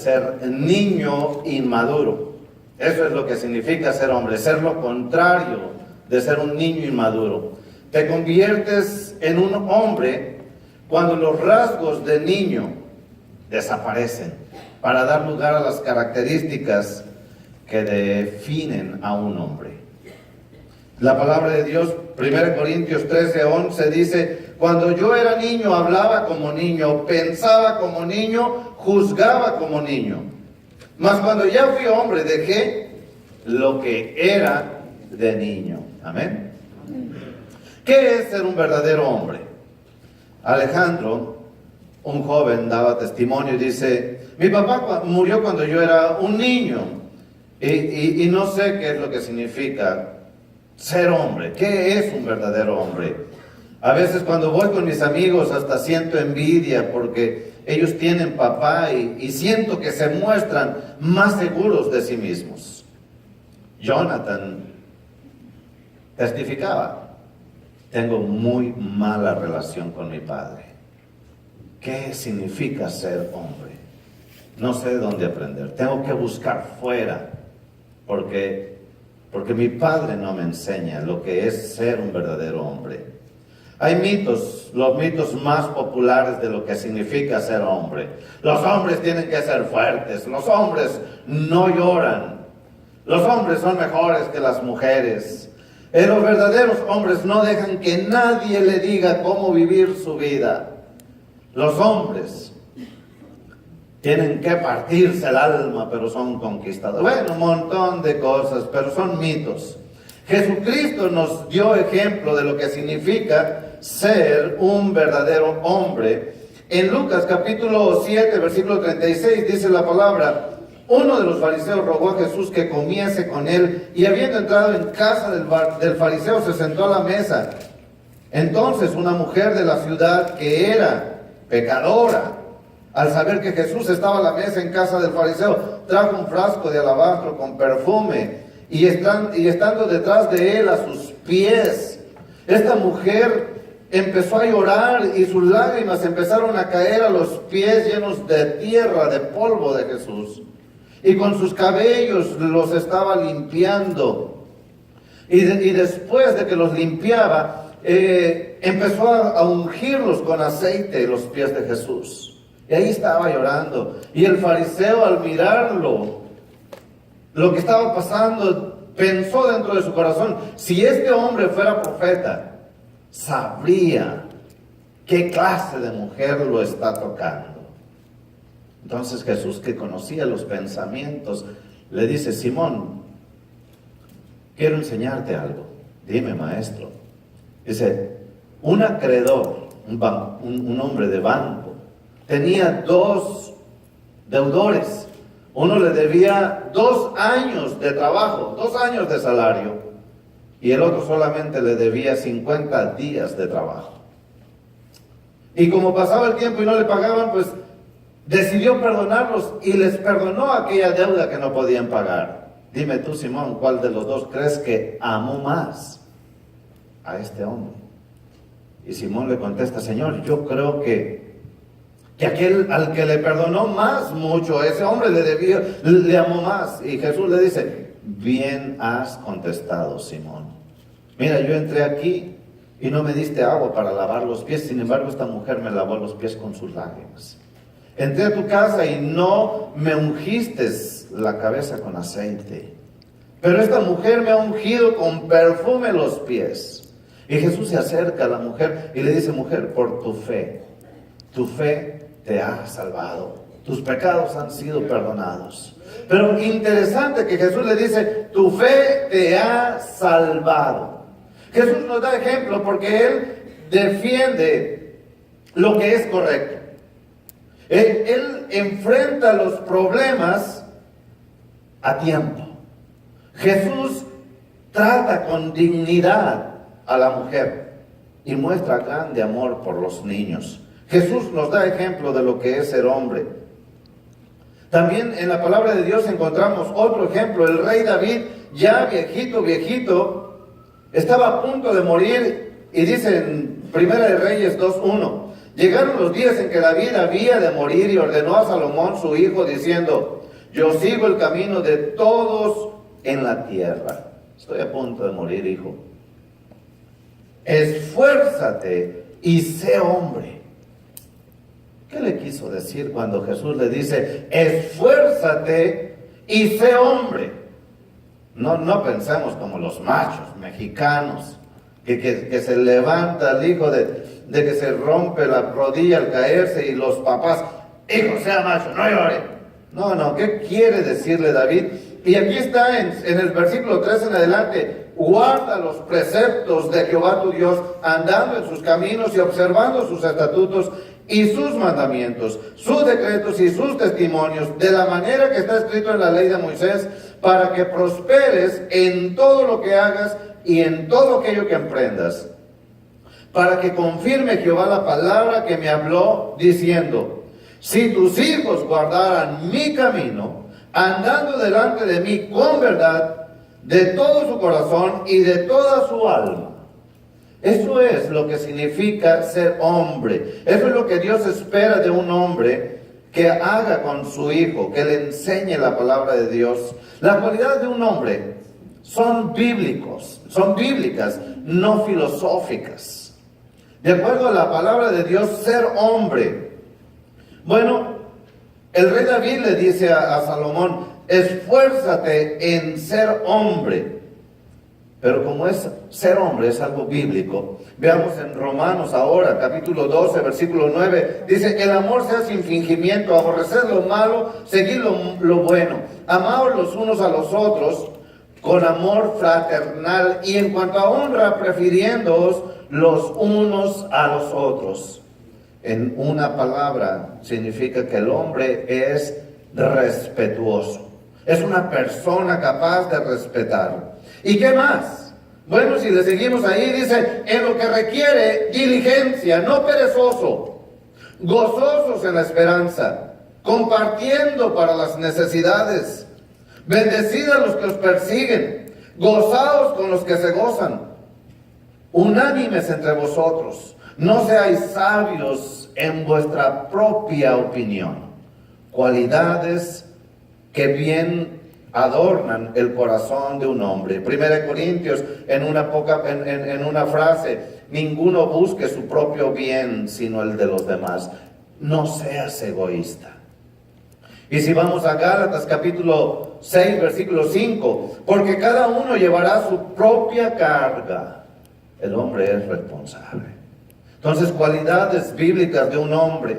ser niño inmaduro. Eso es lo que significa ser hombre, ser lo contrario de ser un niño inmaduro. Te conviertes en un hombre cuando los rasgos de niño desaparecen para dar lugar a las características que definen a un hombre. La palabra de Dios, 1 Corintios 13:11 dice: cuando yo era niño hablaba como niño, pensaba como niño, juzgaba como niño. Mas cuando ya fui hombre dejé lo que era de niño. Amén. ¿Qué es ser un verdadero hombre? Alejandro, un joven, daba testimonio y dice: mi papá murió cuando yo era un niño y no sé qué es lo que significa ser hombre. ¿Qué es un verdadero hombre? A veces cuando voy con mis amigos hasta siento envidia porque ellos tienen papá y siento que se muestran más seguros de sí mismos. Jonathan testificaba: tengo muy mala relación con mi padre. ¿Qué significa ser hombre? No sé de dónde aprender. Tengo que buscar fuera porque mi padre no me enseña lo que es ser un verdadero hombre. Hay mitos, los mitos más populares de lo que significa ser hombre. Los hombres tienen que ser fuertes, los hombres no lloran, los hombres son mejores que las mujeres. Los verdaderos hombres no dejan que nadie le diga cómo vivir su vida. Los hombres tienen que partirse el alma, pero son conquistadores. Bueno, un montón de cosas, pero son mitos. Jesucristo nos dio ejemplo de lo que significa ser un verdadero hombre. En Lucas capítulo 7, versículo 36 dice la palabra: uno de los fariseos rogó a Jesús que comiese con él, y habiendo entrado en casa del fariseo se sentó a la mesa. Entonces una mujer de la ciudad que era pecadora, al saber que Jesús estaba a la mesa en casa del fariseo, trajo un frasco de alabastro con perfume y estando detrás de él a sus pies, esta mujer empezó a llorar y sus lágrimas empezaron a caer a los pies llenos de tierra, de polvo de Jesús. Y con sus cabellos los estaba limpiando. Y después de que los limpiaba, empezó a ungirlos con aceite los pies de Jesús. Y ahí estaba llorando. Y el fariseo, al mirarlo, lo que estaba pasando, pensó dentro de su corazón: si este hombre fuera profeta, sabría qué clase de mujer lo está tocando. Entonces Jesús, que conocía los pensamientos, le dice: Simón, quiero enseñarte algo. Dime, maestro. Dice: un acreedor, un hombre de banco, tenía 2 deudores. Uno le debía 2 años de trabajo, 2 años de salario, y el otro solamente le debía 50 días de trabajo. Y como pasaba el tiempo y no le pagaban, pues decidió perdonarlos y les perdonó aquella deuda que no podían pagar. Dime tú, Simón, ¿cuál de los dos crees que amó más a este hombre? Y Simón le contesta: Señor, yo creo que aquel al que le perdonó mucho, ese hombre le amó más. Y Jesús le dice: bien has contestado, Simón. Mira, yo entré aquí y no me diste agua para lavar los pies, sin embargo esta mujer me lavó los pies con sus lágrimas. Entré a tu casa y no me ungiste la cabeza con aceite, pero esta mujer me ha ungido con perfume los pies. Y Jesús se acerca a la mujer y le dice: mujer, por tu fe te ha salvado, tus pecados han sido perdonados. Pero interesante que Jesús le dice: tu fe te ha salvado. Jesús nos da ejemplo porque Él defiende lo que es correcto. Él enfrenta los problemas a tiempo. Jesús trata con dignidad a la mujer y muestra grande amor por los niños. Jesús nos da ejemplo de lo que es ser hombre. También en la palabra de Dios encontramos otro ejemplo. El rey David, ya viejito, estaba a punto de morir, y dice en 1 Reyes 2:1: Llegaron los días en que David había de morir y ordenó a Salomón su hijo diciendo: yo sigo el camino de todos en la tierra. Estoy a punto de morir, hijo. Esfuérzate y sé hombre. ¿Qué le quiso decir cuando Jesús le dice: esfuérzate y sé hombre? No pensemos como los machos mexicanos, que se levanta el hijo de que se rompe la rodilla al caerse y los papás: hijo, sea macho, no llore. No, ¿qué quiere decirle David? Y aquí está en el versículo 3 en adelante: guarda los preceptos de Jehová tu Dios, andando en sus caminos y observando sus estatutos y sus mandamientos, sus decretos y sus testimonios, de la manera que está escrito en la ley de Moisés, para que prosperes en todo lo que hagas y en todo aquello que emprendas. Para que confirme Jehová la palabra que me habló, diciendo: si tus hijos guardaran mi camino, andando delante de mí con verdad, de todo su corazón y de toda su alma. Eso es lo que significa ser hombre. Eso es lo que Dios espera de un hombre que haga con su hijo, que le enseñe la palabra de Dios. Las cualidades de un hombre son bíblicas, no filosóficas. De acuerdo a la palabra de Dios, ser hombre. Bueno, el rey David le dice a Salomón: esfuérzate en ser hombre. Pero como ser hombre es algo bíblico, veamos en Romanos ahora, capítulo 12, versículo 9, dice: el amor sea sin fingimiento, aborreced lo malo, seguid lo bueno, amaos los unos a los otros con amor fraternal, y en cuanto a honra, prefiriéndoos los unos a los otros. En una palabra, significa que el hombre es respetuoso, es una persona capaz de respetar. ¿Y qué más? Bueno, si le seguimos ahí, dice: en lo que requiere diligencia, no perezoso, gozosos en la esperanza, compartiendo para las necesidades, bendecid a los que os persiguen, gozaos con los que se gozan, unánimes entre vosotros, no seáis sabios en vuestra propia opinión. Cualidades que bien adornan el corazón de un hombre. 1 Corintios, en una frase: ninguno busque su propio bien, sino el de los demás. No seas egoísta. Y si vamos a Gálatas capítulo 6, versículo 5: porque cada uno llevará su propia carga. El hombre es responsable. Entonces, cualidades bíblicas de un hombre: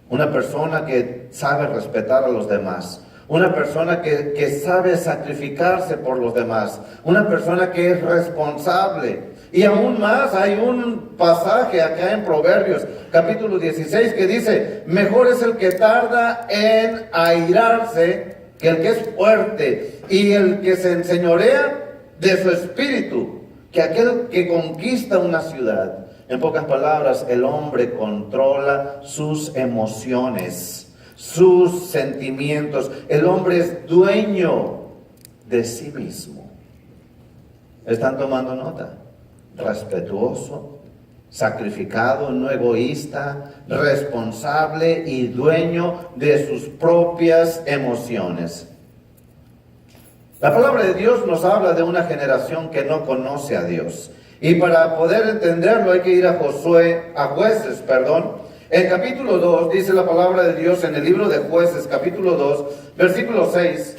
una persona que sabe respetar a los demás, una persona que sabe sacrificarse por los demás, una persona que es responsable. Y aún más, hay un pasaje acá en Proverbios, capítulo 16, que dice: mejor es el que tarda en airarse que el que es fuerte, y el que se enseñorea de su espíritu que aquel que conquista una ciudad. En pocas palabras, el hombre controla sus emociones, sus sentimientos. El hombre es dueño de sí mismo. ¿Están tomando nota? Respetuoso, sacrificado, no egoísta, responsable y dueño de sus propias emociones. La palabra de Dios nos habla de una generación que no conoce a Dios. Y para poder entenderlo hay que ir a Jueces. En capítulo 2 dice la palabra de Dios en el libro de Jueces, capítulo 2, versículo 6.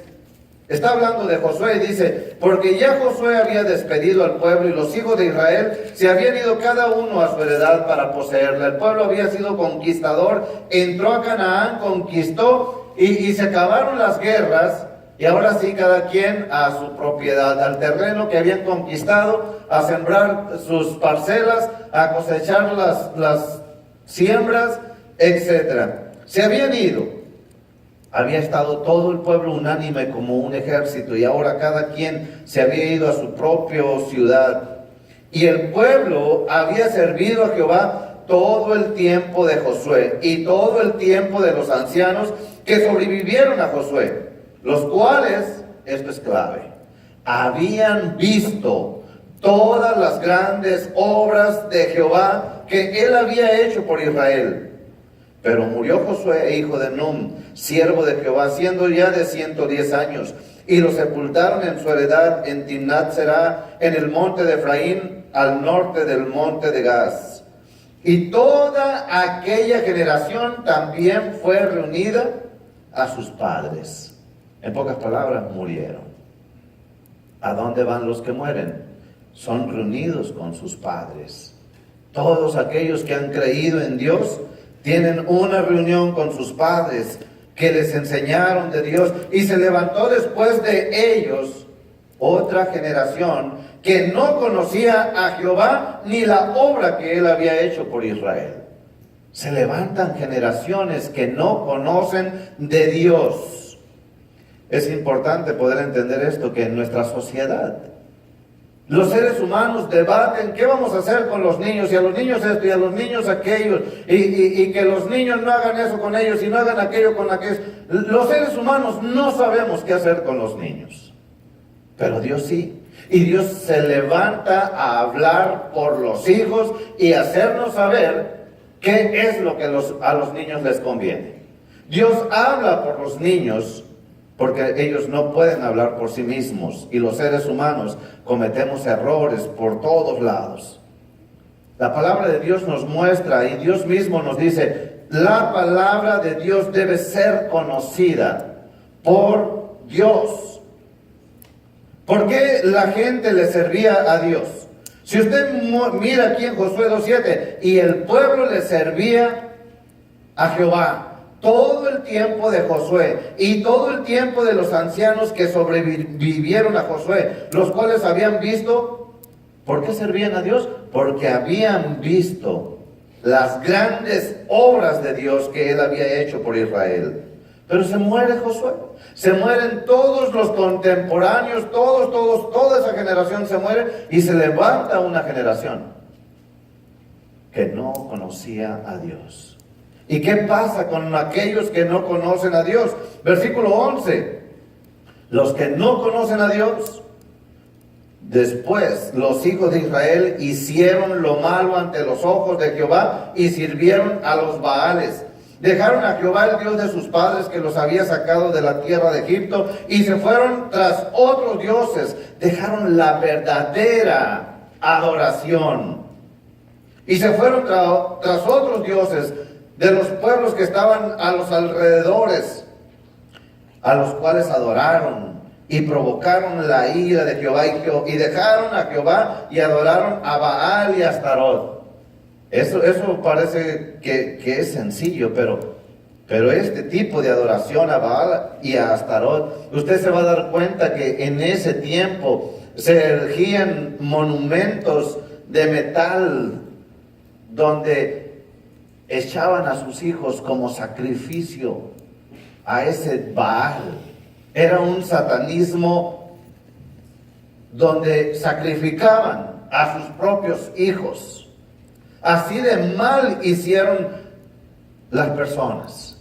Está hablando de Josué y dice: porque ya Josué había despedido al pueblo y los hijos de Israel se habían ido cada uno a su heredad para poseerla. El pueblo había sido conquistador, entró a Canaán, conquistó y se acabaron las guerras. Y ahora sí, cada quien a su propiedad, al terreno que habían conquistado, a sembrar sus parcelas, a cosechar las siembras, etc. Se habían ido. Había estado todo el pueblo unánime como un ejército, y ahora cada quien se había ido a su propia ciudad. Y el pueblo había servido a Jehová todo el tiempo de Josué y todo el tiempo de los ancianos que sobrevivieron a Josué, los cuales, esto es clave, habían visto todas las grandes obras de Jehová que él había hecho por Israel. Pero murió Josué, hijo de Nun, siervo de Jehová, siendo ya de 110 años, y lo sepultaron en su heredad en Timnat Será, en el monte de Efraín, al norte del monte de Gaz. Y toda aquella generación también fue reunida a sus padres. En pocas palabras, murieron. ¿A dónde van los que mueren? Son reunidos con sus padres. Todos aquellos que han creído en Dios tienen una reunión con sus padres que les enseñaron de Dios, y se levantó después de ellos otra generación que no conocía a Jehová ni la obra que él había hecho por Israel. Se levantan generaciones que no conocen de Dios. Es importante poder entender esto, que en nuestra sociedad los seres humanos debaten qué vamos a hacer con los niños, y a los niños esto, y a los niños aquello, y que los niños no hagan eso con ellos, y no hagan aquello con aquellos. Los seres humanos no sabemos qué hacer con los niños, pero Dios sí. Y Dios se levanta a hablar por los hijos y hacernos saber qué es lo que a los niños les conviene. Dios habla por los niños porque ellos no pueden hablar por sí mismos, y los seres humanos cometemos errores por todos lados. La palabra de Dios nos muestra, y Dios mismo nos dice, la palabra de Dios debe ser conocida por Dios. ¿Por qué la gente le servía a Dios? Si usted mira aquí en Josué 2:7, y el pueblo le servía a Jehová todo el tiempo de Josué y todo el tiempo de los ancianos que sobrevivieron a Josué, los cuales habían visto. ¿Por qué servían a Dios? Porque habían visto las grandes obras de Dios que él había hecho por Israel. Pero se muere Josué, se mueren todos los contemporáneos, toda esa generación se muere, y se levanta una generación que no conocía a Dios. ¿Y qué pasa con aquellos que no conocen a Dios? Versículo 11. Los que no conocen a Dios, después los hijos de Israel hicieron lo malo ante los ojos de Jehová y sirvieron a los Baales. Dejaron a Jehová, el Dios de sus padres, que los había sacado de la tierra de Egipto, y se fueron tras otros dioses. Dejaron la verdadera adoración y se fueron tras otros dioses de los pueblos que estaban a los alrededores, a los cuales adoraron y provocaron la ira de Jehová, y dejaron a Jehová y adoraron a Baal y a Astarot. Eso parece que es sencillo, pero este tipo de adoración a Baal y a Astarot, usted se va a dar cuenta que en ese tiempo se erigían monumentos de metal donde echaban a sus hijos como sacrificio a ese Baal. Era un satanismo donde sacrificaban a sus propios hijos. Así de mal hicieron las personas.